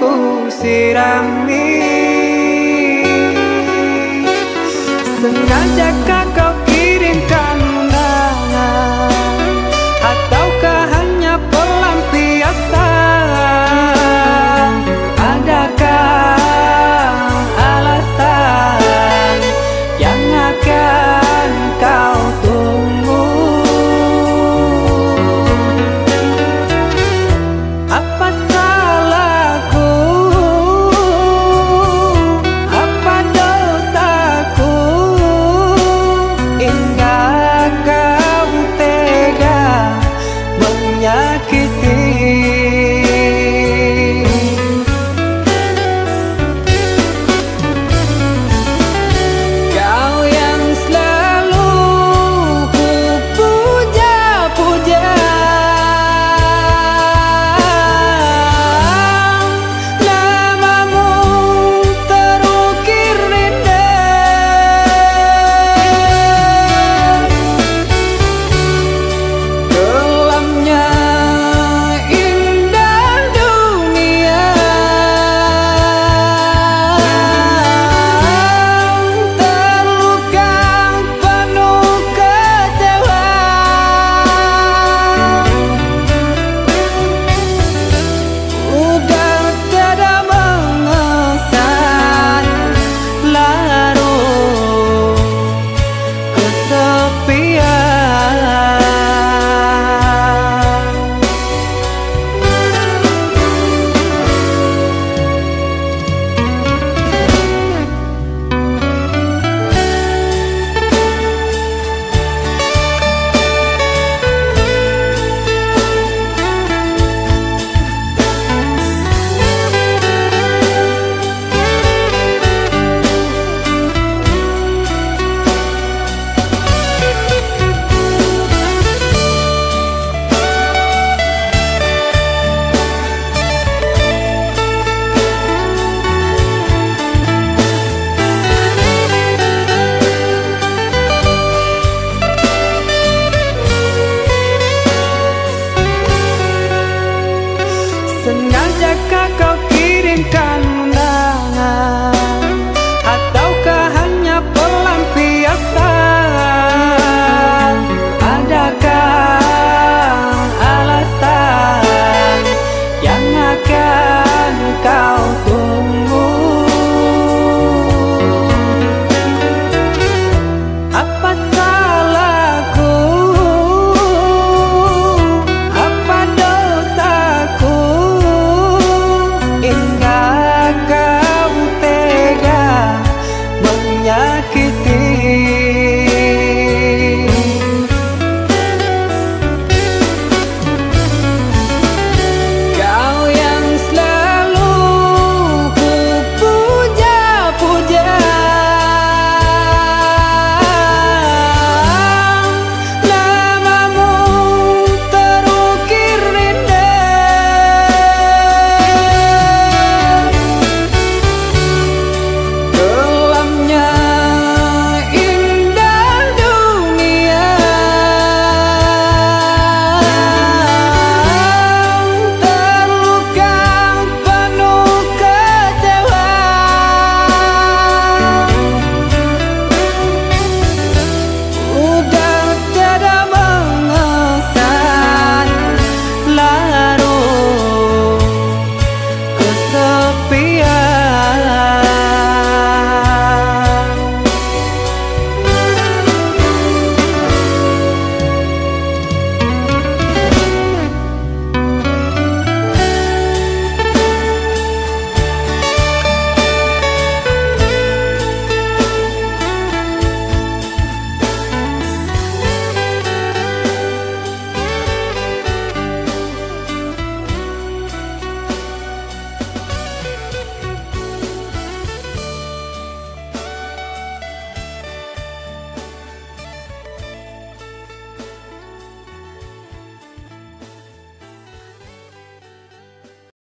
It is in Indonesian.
ku sirami. Sengajakah kau kirimkan undangan, ataukah hanya pelampiasan? Adakah alasan yang akan kau tunggu? Apa salahku? Apa dosaku? Hingga kau tega menyakiti. Kau yang selalu ku puja-puja, namamu terukir indah. Kelamnya indah dunia, terluka penuh kecewa. Udah tiada mengesan, larut kesepian. Sengajakah kau kirimkan undangan, ataukah hanya pelampiasan? Adakah alasan yang akan kau tunggu? Apa salahku? Apa dosaku? Hingga kau tega menyakiti. Kau yang selalu ku puja-puja, namamu terukir indah. Kelamnya indah dunia, terluka penuh kecewa. Udah tiada mengesan, larut kesepian.